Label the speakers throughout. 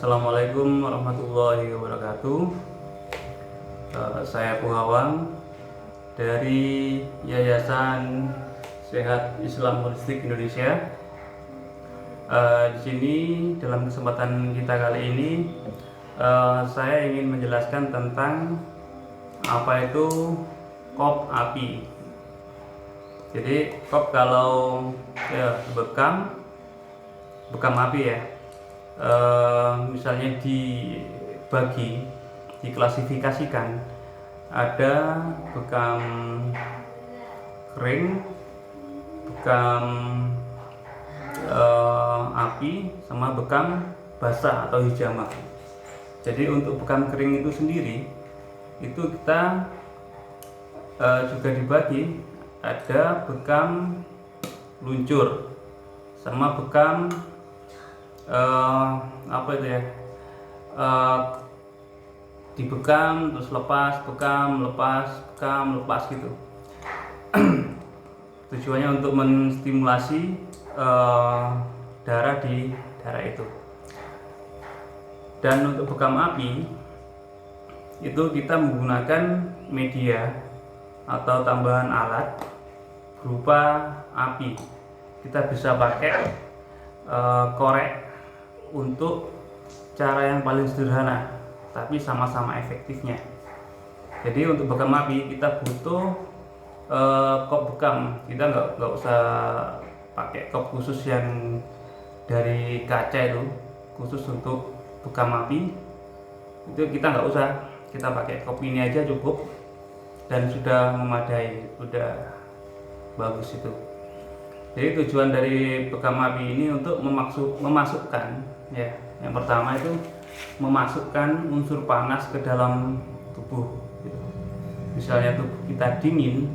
Speaker 1: Assalamualaikum warahmatullahi wabarakatuh. Saya Puhawang dari Yayasan Sehat Islam Holistik Indonesia. Di sini dalam kesempatan kita kali ini saya ingin menjelaskan tentang apa itu kop api. Jadi kop kalau bekam api ya. Misalnya diklasifikasikan ada bekam kering, bekam api, sama bekam basah atau hijama. Jadi untuk bekam kering itu sendiri itu kita juga dibagi, ada bekam luncur sama bekam dibekam terus lepas, bekam lepas gitu. Tujuannya untuk menstimulasi darah di daerah itu. Dan untuk bekam api itu kita menggunakan media atau tambahan alat berupa api. Kita bisa pakai korek untuk cara yang paling sederhana, tapi sama-sama efektifnya. Jadi untuk bekam api kita butuh kop bekam. Kita nggak usah pakai kop khusus yang dari kaca itu, khusus untuk bekam api. Itu kita nggak usah, kita pakai kop ini aja cukup dan sudah memadai, sudah bagus itu. Jadi tujuan dari bekam api ini untuk memasukkan ya, yang pertama itu memasukkan unsur panas ke dalam tubuh gitu. Misalnya tubuh kita dingin,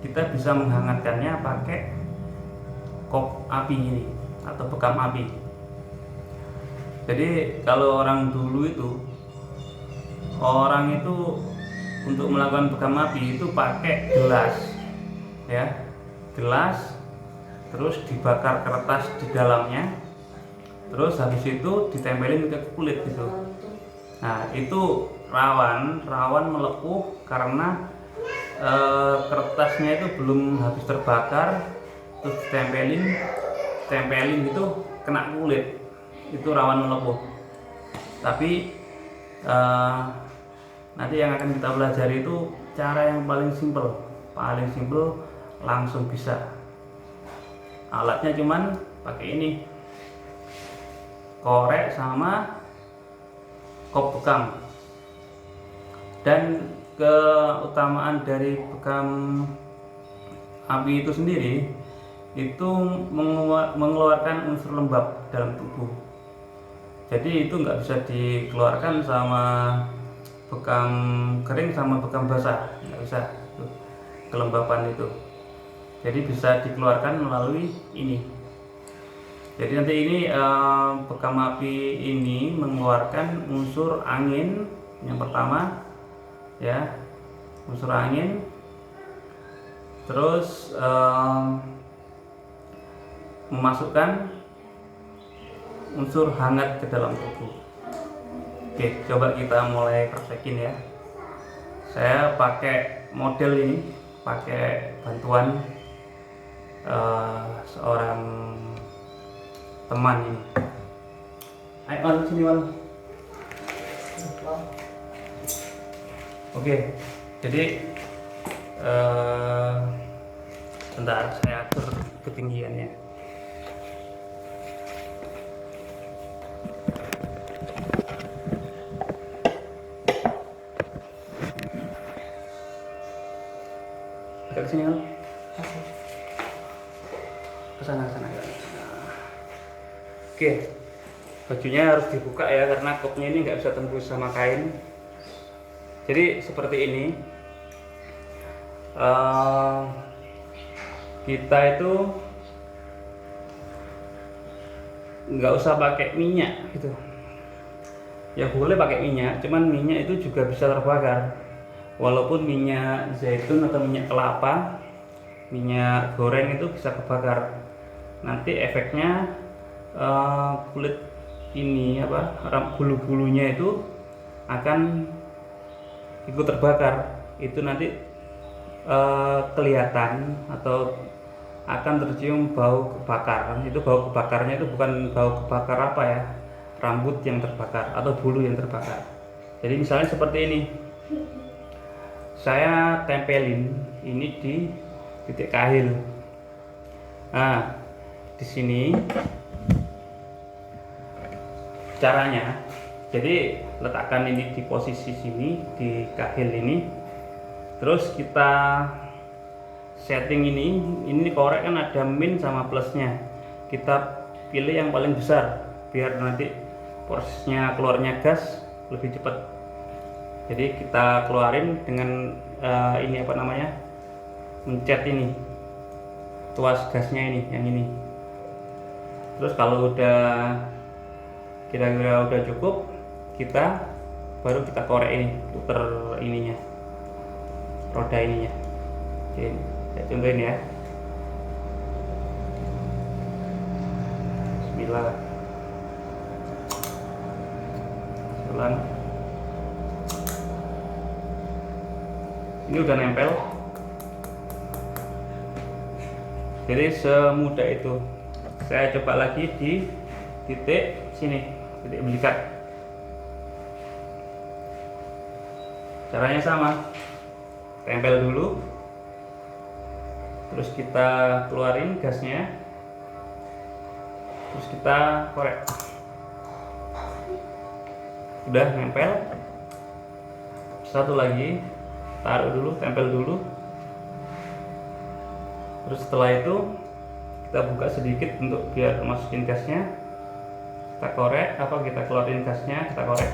Speaker 1: kita bisa menghangatkannya pakai kop api ini atau bekam api. Jadi kalau orang dulu itu, orang itu untuk melakukan bekam api itu pakai gelas ya, gelas, terus dibakar kertas di dalamnya, terus habis itu ditempelin ke kulit gitu. Nah itu rawan melepuh karena kertasnya itu belum habis terbakar, terus ditempelin gitu kena kulit, itu rawan melepuh. Tapi nanti yang akan kita pelajari itu cara yang paling simple langsung bisa. Alatnya cuman pakai ini, korek sama kop bekam. Dan keutamaan dari bekam api itu sendiri itu mengeluarkan unsur lembab dalam tubuh. Jadi itu nggak bisa dikeluarkan sama bekam kering sama bekam basah, nggak bisa tuh, kelembapan itu. Jadi bisa dikeluarkan melalui ini. Jadi nanti ini bekam api ini mengeluarkan unsur angin yang pertama ya, unsur angin, terus memasukkan unsur hangat ke dalam tubuh. Oke, coba kita mulai praktekin ya. Saya pakai model ini, pakai bantuan seorang teman ini. Ayo sini Wan. Oke, jadi bentar saya atur ketinggiannya. Ke sini Wan. Kesana. Oke, bajunya harus dibuka ya, karena kopnya ini nggak bisa tembus sama kain. Jadi seperti ini, kita itu nggak usah pakai minyak gitu. Ya boleh pakai minyak, cuman minyak itu juga bisa terbakar. Walaupun minyak zaitun atau minyak kelapa, minyak goreng itu bisa kebakar. Nanti efeknya kulit ini bulu-bulunya itu akan ikut terbakar. Itu nanti kelihatan atau akan tercium bau kebakar. Itu bau kebakarnya itu bukan bau kebakar apa ya, rambut yang terbakar atau bulu yang terbakar. Jadi misalnya seperti ini, saya tempelin ini di titik kahil. Nah, di sini caranya, jadi letakkan ini di posisi sini di kahil ini, terus kita setting ini korek kan ada min sama plusnya, kita pilih yang paling besar biar nanti prosesnya keluarnya gas lebih cepat. Jadi kita keluarin dengan ini apa namanya, mencet ini tuas gasnya ini, yang ini. Terus kalau udah kira-kira udah cukup, baru kita korek ini, puter ininya, roda ininya. Oke, saya contohin ya. Bismillah. Ulang. Ini udah nempel. Jadi semudah itu. Saya coba lagi di titik sini, titik belikat. Caranya sama, tempel dulu, terus kita keluarin gasnya, terus kita korek. Udah nempel. Satu lagi, taruh dulu, tempel dulu. Terus setelah itu kita buka sedikit untuk biar masukin gasnya, kita korek, kita keluarin gasnya, kita korek.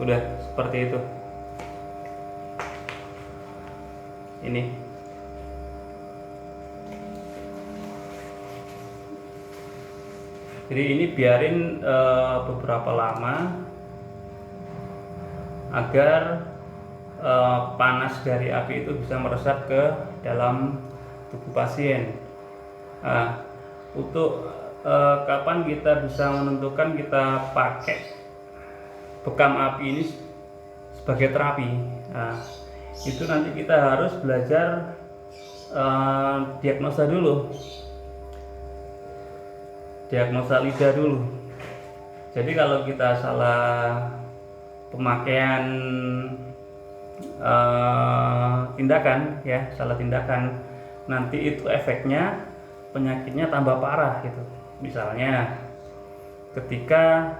Speaker 1: Udah seperti itu. Ini jadi ini biarin beberapa lama agar panas dari api itu bisa meresap ke dalam tubuh pasien. Untuk kapan kita bisa menentukan kita pakai bekam api ini sebagai terapi, itu nanti kita harus belajar diagnosa dulu, diagnosa lidah dulu. Jadi kalau kita salah pemakaian tindakan ya, salah tindakan, nanti itu efeknya penyakitnya tambah parah gitu. Misalnya ketika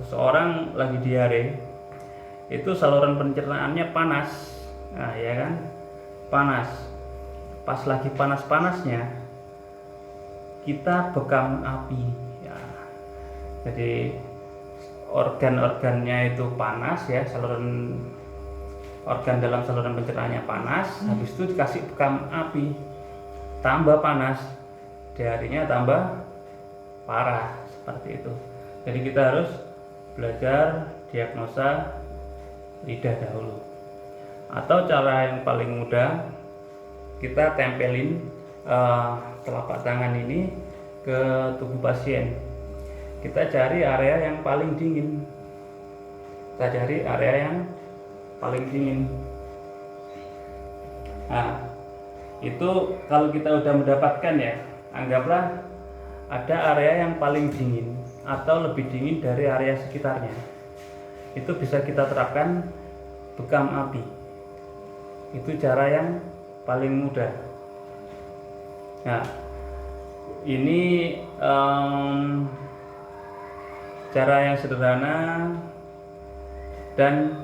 Speaker 1: seseorang lagi diare, itu saluran pencernaannya panas, ya kan, panas. Pas lagi panas-panasnya kita bekam api ya. Jadi organ-organnya itu panas ya, organ dalam saluran pencernaannya panas, habis itu dikasih bekam api, tambah panas, diarenya tambah parah, seperti itu. Jadi kita harus belajar diagnosa lidah dahulu. Atau cara yang paling mudah, kita tempelin telapak tangan ini ke tubuh pasien. Kita cari area yang paling dingin. Nah, itu kalau kita udah mendapatkan ya, anggaplah ada area yang paling dingin atau lebih dingin dari area sekitarnya. Itu bisa kita terapkan bekam api. Itu cara yang paling mudah. Nah, ini cara yang sederhana dan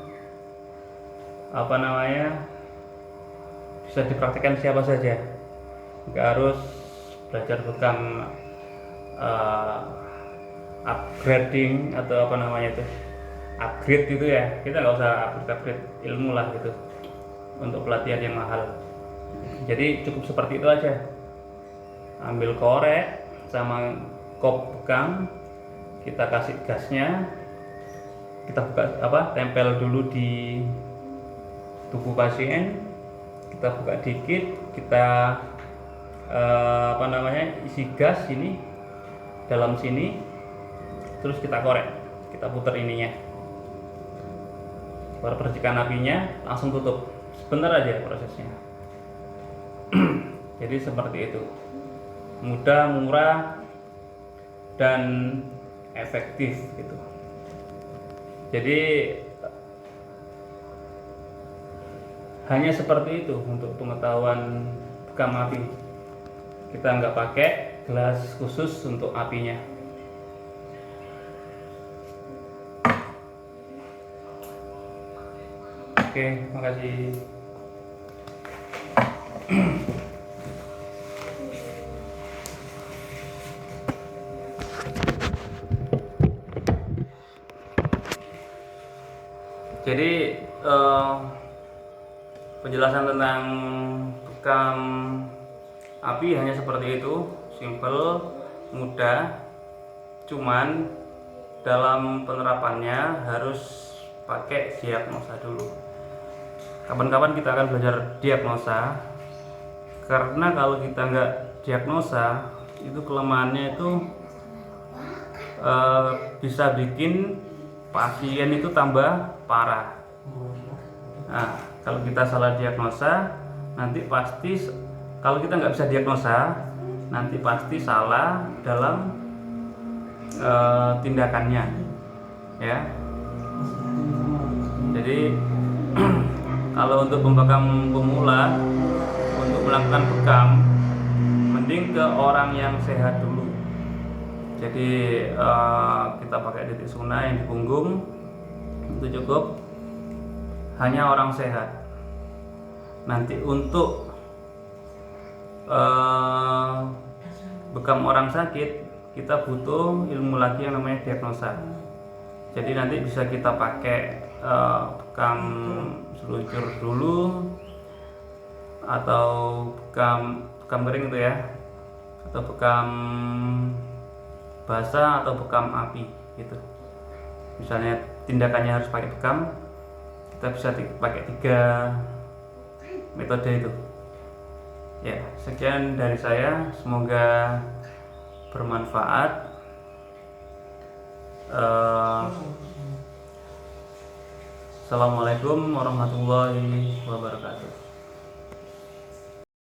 Speaker 1: bisa dipraktikkan siapa saja. Nggak harus belajar bekam upgrading atau upgrade gitu ya. Kita nggak usah upgrade ilmu lah gitu untuk pelatihan yang mahal. Jadi cukup seperti itu aja. Ambil korek sama kop bekam, kita kasih gasnya, kita buka tempel dulu di tubuh pasien, kita buka dikit, kita isi gas ini dalam sini, terus kita korek, kita putar ininya, baru percikan apinya langsung tutup, sebentar aja prosesnya. Jadi seperti itu, mudah, murah, dan efektif gitu. Jadi hanya seperti itu untuk pengetahuan bekam api. Kita nggak pakai gelas khusus untuk apinya. Oke, makasih. Jadi penjelasan tentang bekam api hanya seperti itu, simple, mudah. Cuman dalam penerapannya harus pakai diagnosa dulu. Kapan-kapan kita akan belajar diagnosa, karena kalau kita nggak diagnosa, itu kelemahannya itu bisa bikin pasien itu tambah parah. Nah, kalau kita salah diagnosa, nanti pasti, kalau kita nggak bisa diagnosa, nanti pasti salah dalam tindakannya, ya. Jadi kalau untuk pembekam pemula, untuk melakukan bekam, mending ke orang yang sehat dulu. Jadi kita pakai titik suna yang di punggung, itu cukup, hanya orang sehat. Nanti untuk bekam orang sakit, kita butuh ilmu lagi yang namanya diagnosa. Jadi nanti bisa kita pakai bekam seluncur dulu, atau bekam kering itu ya, atau bekam basah, atau bekam api gitu. Misalnya tindakannya harus pakai bekam, kita bisa pakai 3 metode itu. Ya, sekian dari saya, semoga bermanfaat. Assalamualaikum warahmatullahi wabarakatuh.